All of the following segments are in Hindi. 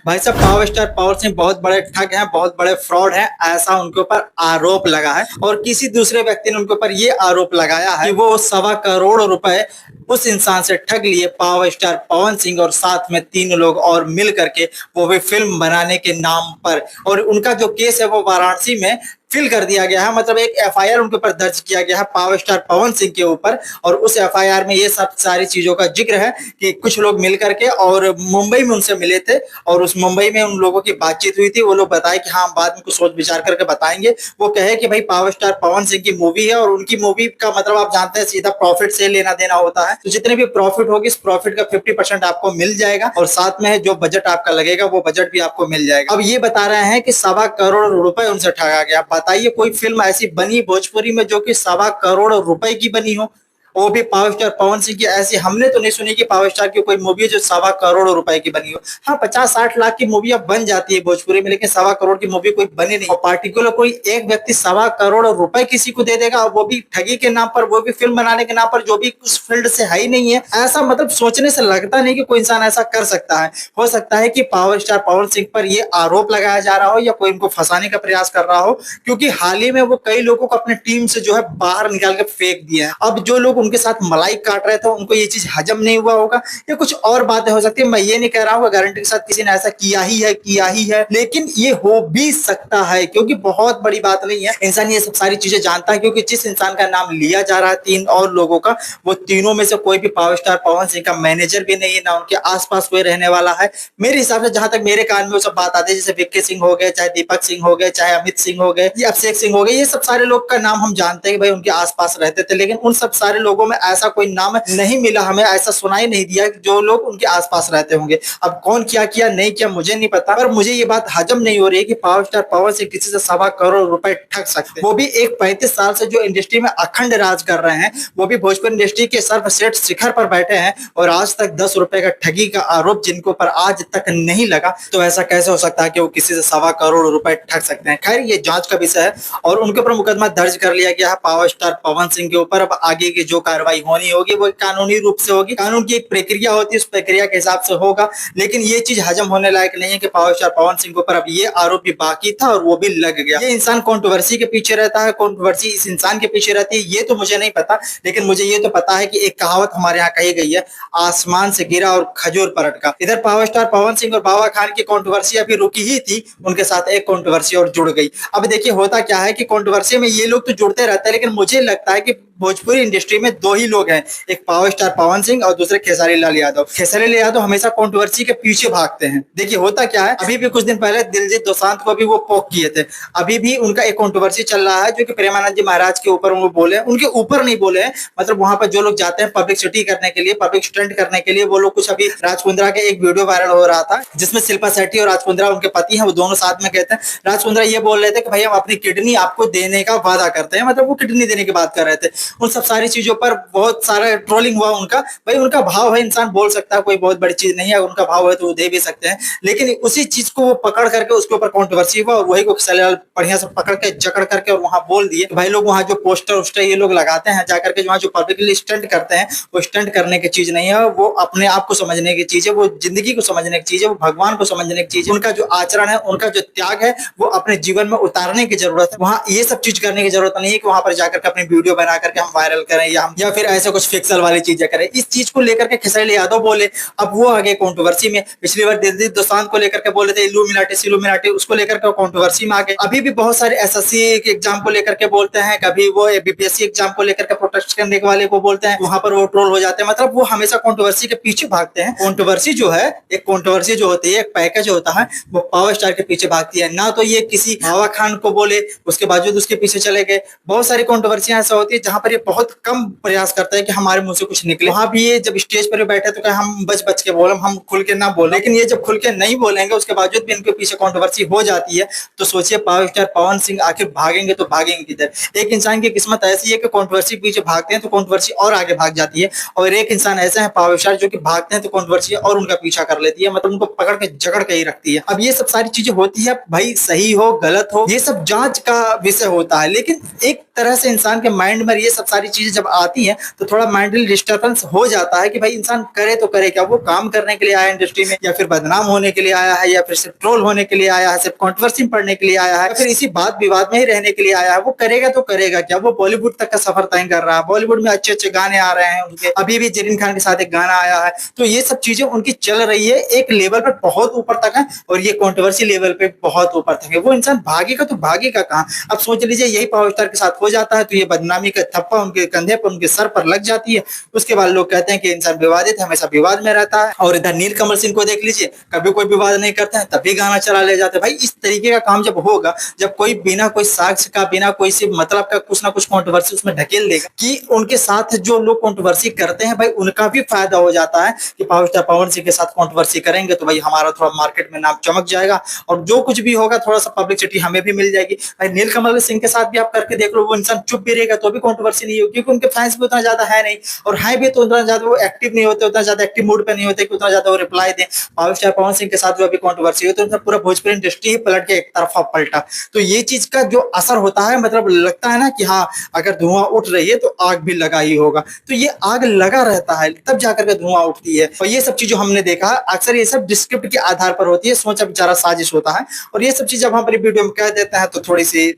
भाई साहब पावर स्टार पवन सिंह बहुत बड़े ठग हैं, बहुत बड़े फ्रॉड हैं, ऐसा उनके ऊपर आरोप लगा है। और किसी दूसरे व्यक्ति ने उनके ऊपर ये आरोप लगाया है कि वो 1.25 करोड़ रुपए उस इंसान से ठग लिए, पावर स्टार पवन सिंह और साथ में 3 लोग और मिल करके, वो भी फिल्म बनाने के नाम पर। और उनका जो केस है वो वाराणसी में फिल कर दिया गया है, मतलब एक एफआईआर उनके ऊपर दर्ज किया गया है पावर स्टार पवन सिंह के ऊपर। और उस एफआईआर में ये सब सारी चीजों का जिक्र है कि कुछ लोग मिल करके और मुंबई में उनसे मिले थे, और उस मुंबई में उन लोगों की बातचीत हुई थी। वो लोग बताए कि हाँ, बाद में कुछ सोच विचार करके बताएंगे। वो कहे कि भाई पावर स्टार पवन सिंह की मूवी है, और उनकी मूवी का मतलब आप जानते हैं सीधा प्रॉफिट से लेना देना होता है। तो जितने भी प्रॉफिट होगी, इस प्रॉफिट का 50% आपको मिल जाएगा, और साथ में जो बजट आपका लगेगा वो बजट भी आपको मिल जाएगा। अब ये बता रहे हैं कि 1.25 करोड़ रुपए उनसे ठगा गया। बताइए कोई फिल्म ऐसी बनी भोजपुरी में जो कि 1.25 करोड़ रुपए की बनी हो, वो भी पावर स्टार पवन सिंह की। ऐसी हमने तो नहीं सुनी कि पावर स्टार की कोई मूवी है जो 1.25 करोड़ रुपए की बनी हो। हाँ, 50-60 लाख की मूवी अब बन जाती है भोजपुरी में, लेकिन 1.25 करोड़ की मूवी कोई बनी नहीं। और पार्टिकुलर कोई एक व्यक्ति 1.25 करोड़ रुपए किसी को दे देगा, वो भी ठगी के नाम पर, वो भी फिल्म बनाने के नाम पर, जो भी उस फील्ड से है ही नहीं है। ऐसा मतलब सोचने से लगता नहीं कि कोई इंसान ऐसा कर सकता है। हो सकता है कि पावर स्टार पवन सिंह पर ये आरोप लगाया जा रहा हो, या कोई उनको फंसाने का प्रयास कर रहा हो, क्योंकि हाल ही में वो कई लोगों को अपने टीम से जो है बाहर निकाल के फेंक दिए हैं। अब जो लोग उनके साथ मलाई काट रहे थे, उनको ये चीज हजम नहीं हुआ होगा, या कुछ और बातें हो सकती है। मैं ये नहीं कह रहा हूँ गारंटी के साथ किसी ने ऐसा किया ही है, लेकिन ये हो भी सकता है, क्योंकि बहुत बड़ी बात नहीं है। इंसान ये सब सारी चीजें जानता है, क्योंकि जिस इंसान का नाम लिया जा रहा है 3 और लोगों का, वो तीनों में से कोई भी पावर स्टार पवन सिंह का मैनेजर भी नहीं है, ना उनके आसपास कोई रहने वाला है। मेरे हिसाब से जहां तक मेरे कान में वो सब बात आती है, जैसे विक्की सिंह हो गए, चाहे दीपक सिंह हो गए, चाहे अमित सिंह हो गए, या अभिषेक सिंह हो गए, ये सब सारे लोग का नाम हम जानते हैं कि भाई उनके आसपास रहते थे। लेकिन उन सब सारे लोगों में ऐसा कोई नाम नहीं मिला, हमें ऐसा सुनाई नहीं दिया जो लोग उनके आसपास रहते होंगे। अब कौन क्या किया नहीं किया मुझे नहीं पता, पर मुझे ये बात हजम नहीं हो रही है कि पावर स्टार पवन सिंह किसी से 1.25 करोड़ रुपए ठग सकते हैं। वो भी एक 35 साल से जो इंडस्ट्री में अखंड राज कर रहे हैं, वो भी भोजपुरी इंडस्ट्री के सर्वश्रेष्ठ शिखर पर बैठे हैं, और आज तक 10 रुपए का ठगी का आरोप जिनके ऊपर आज तक नहीं लगा, तो ऐसा कैसे हो सकता है कि वो किसी से 1.25 करोड़ रुपए ठग सकते हैं। खैर, ये जांच का विषय है, और उनके ऊपर मुकदमा दर्ज कर लिया गया है पावर स्टार पवन सिंह के ऊपर। अब आगे की जो कार्रवाई होनी होगी वो कानूनी रूप से होगी। कानून की एक प्रक्रिया होती है, उस प्रक्रिया के हिसाब से होगा। लेकिन ये चीज हजम होने लायक नहीं है कि पावर स्टार पवन सिंह के ऊपर अब ये आरोप भी बाकी था और वो भी लग गया। ये इंसान कंट्रोवर्सी के पीछे रहता है, कंट्रोवर्सी इस इंसान के पीछे रहती है, ये तो मुझे नहीं पता। लेकिन मुझे ये तो पता है कि एक कहावत हमारे यहाँ कही गई है, आसमान से गिरा और खजूर पर अटका। इधर पावर स्टार पवन सिंह और बाबा खान की कंट्रोवर्सी अभी रुकी ही थी, उनके साथ एक कंट्रोवर्सी और जुड़ गई। अब देखिए होता क्या है कि कंट्रोवर्सी में ये लोग तो जुड़ते रहते हैं, लेकिन मुझे लगता है कि भोजपुरी इंडस्ट्री में 2 ही लोग हैं, एक पावर स्टार पवन सिंह और दूसरे खेसारी लाल यादव। खेसारी लाल यादव हमेशा कंट्रोवर्सी के पीछे भागते हैं। देखिए होता क्या है, अभी भी कुछ दिन पहले दिलजीत दोसांझ को भी वो पोक किए थे। अभी भी उनका एक कंट्रोवर्सी चल रहा है, जो कि प्रेमानंद जी महाराज के ऊपर वो बोले, उनके ऊपर नहीं बोले हैं। मतलब वहां पर जो लोग जाते हैं पब्लिसिटी करने के लिए, पब्लिक स्टंट करने के लिए, वो लोग कुछ अभी राज कुंद्रा के एक वीडियो वायरल हो रहा था, जिसमें शिल्पा शेट्टी और राज कुंद्रा उनके पति हैं, वो दोनों साथ में कहते हैं। राज कुंद्रा ये बोल रहे थे कि भाई हम अपनी किडनी आपको देने का वादा करते हैं, मतलब वो किडनी देने की बात कर रहे थे। उन सब सारी चीजों पर बहुत सारा ट्रोलिंग हुआ उनका। भाई उनका भाव है, इंसान बोल सकता है, कोई बहुत बड़ी चीज नहीं है, उनका भाव है तो वो दे भी सकते हैं। लेकिन उसी चीज को वो पकड़ करके उसके ऊपर कंट्रोवर्सी हुआ, और वही को सलाल बढ़िया से पकड़ के जकड़ करके और वहां बोल दिए भाई लोग वहां जो पोस्टर उस्टर ये लोग लगाते हैं जाकर के, वहां जो पब्लिकली स्टंट करते हैं, वो स्टंट करने की चीज नहीं है, वो अपने आप को समझने की चीज है, वो जिंदगी को समझने की चीज है, वो भगवान को समझने की चीज है। उनका जो आचरण है, उनका जो त्याग है, वो अपने जीवन में उतारने की जरूरत है। वहां ये सब चीज करने की जरूरत नहीं है कि वहां पर जाकर के अपनी वीडियो बना करके हम वायरल करें, या फिर ऐसे कुछ फिक्सल वाली चीजें करें। इस चीज को लेकर के खेसारी यादव बोले, अब वो आगे कंट्रोवर्सी में। पिछली बार दिलजीत दोसांझ को लेकर के बोले थे इल्यूमिनाटी, उसको लेकर के कंट्रोवर्सी में आ गए। अभी भी बहुत सारे एसएससी के एग्जाम को लेकर के बोलते हैं, कभी वो बीपीएससी एग्जाम को लेकर के प्रोटेस्ट करने वाले को बोलते हैं, वहां पर वो ट्रोल हो जाते हैं। मतलब वो हमेशा कंट्रोवर्सी के पीछे भागते हैं। कंट्रोवर्सी जो है, एक कंट्रोवर्सी जो होती है, एक पैकेज होता है, वो पावर स्टार के पीछे भागती है ना। तो ये किसी बाबा खान को बोले, उसके बावजूद उसके पीछे चले गए। बहुत सारी कंट्रोवर्सियां ऐसा होती है जहां पर ये बहुत कम प्रयास करता है कि हमारे मुंह से कुछ निकले। वहां भी ये जब स्टेज पर बैठे तो क्या हम बच बच के बोले, हम खुल के ना बोले, लेकिन ये जब खुल के नहीं बोलेंगे, उसके बावजूद भी इनके पीछे कंट्रोवर्सी हो जाती है। तो सोचिए पावर स्टार पवन सिंह आखिर भागेंगे तो भागेंगे किधर। एक इंसान की किस्मत ऐसी है कि कंट्रोवर्सी पीछे भागते हैं तो कंट्रोवर्सी और आगे भाग जाती है, और एक इंसान ऐसे है पावर स्टार जो कि भागते हैं तो कंट्रोवर्सी और उनका पीछा कर लेती है, मतलब उनको पकड़ के जकड़ के ही रखती है। अब ये सब सारी चीजें होती है, भाई सही हो गलत हो ये सब जांच का विषय होता है, लेकिन एक तरह से इंसान के माइंड में ये सब सारी चीजें जब आती हैं तो थोड़ा मेंटल डिस्टर्बेंस हो जाता है कि भाई इंसान करे तो करे क्या, वो काम करने के लिए आया इंडस्ट्री में या फिर बदनाम होने के लिए आया है या फिर सिर्फ ट्रोल होने के लिए आया है, सिर्फ कंट्रोवर्सी पढ़ने के लिए आया है या फिर इसी बात विवाद में ही रहने के लिए आया है। वो करेगा तो करेगा क्या, वो बॉलीवुड तक का सफर तय कर रहा है, बॉलीवुड में अच्छे अच्छे गाने आ रहे हैं उनके, अभी भी जरीन खान के साथ एक गाना आया है, तो ये सब चीजें उनकी चल रही है एक लेवल पर बहुत ऊपर तक है और ये कंट्रोवर्सी लेवल पे बहुत ऊपर तक है। वो इंसान भागेगा तो भागेगा कहाँ। अब सोच लीजिए यही पावर स्टार के साथ हो जाता है तो ये बदनामी का थप्पा उनके कंधे पर उनके सर पर लग जाती है। उसके बाद लोग कहते हैं कि इंसान विवादित है, हमेशा विवाद में रहता है। और इधर नीलकमल सिंह को देख लीजिए, कभी कोई विवाद नहीं करते हैं तभी गाना चला ले जाते हैं। भाई इस तरीके का काम जब होगा, जब कोई बिना कोई साक्ष्य का, बिना कोई सी मतलब का कुछ ना कुछ कंट्रोवर्सी उसमें ढकेल देगा कि उनके साथ जो लोग कंट्रोवर्सी करते हैं भाई उनका भी फायदा हो जाता है कि पावर स्टार पवन सिंह के साथ कंट्रोवर्सी करेंगे तो भाई हमारा थोड़ा मार्केट में नाम चमक जाएगा और जो कुछ भी होगा थोड़ा सा पब्लिसिटी हमें भी मिल जाएगी। भाई नीलकमल सिंह के साथ भी आप करके देख लो, वो इंसान चुप भी रहेगा तो भी कंट्रोवर्सी नहीं होगी क्योंकि उनके फैंस भी उतना ज्यादा है नहीं, और है भी तो उतना ज्यादा वो एक्टिव नहीं होते, उतना ज्यादा एक्टिव मूड पे नहीं होते कि उतना ज्यादा वो रिप्लाई दें। पावर स्टार पवन सिंह के साथ जो अभी कंट्रोवर्सी हुई तो पूरा भोजपुरी इंडस्ट्री ही पलट के एक तरफा पलटा। तो ये चीज का जो असर होता है, मतलब लगता है ना कि हाँ अगर धुआं उठ रही है तो आग भी लगा ही होगा, तो ये आग लगा रहता है तब जाकर के धुआं उठती है। और ये सब चीज जो हमने देखा अक्सर ये सब स्क्रिप्ट के आधार पर होती है, सोचा बेचारा साजिश होता है, और ये सब चीज जब हम अपनी वीडियो में कह देते हैं तो थोड़ी सी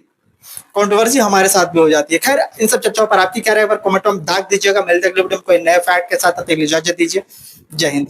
कंट्रोवर्सी हमारे साथ भी हो जाती है। खैर इन सब चर्चाओं पर आपकी क्या राय है कमेंट में दाग दीजिएगा। मिलते अगले वीडियो में कोई नए फैक्ट के साथ, इजाजत दीजिए। जय हिंद।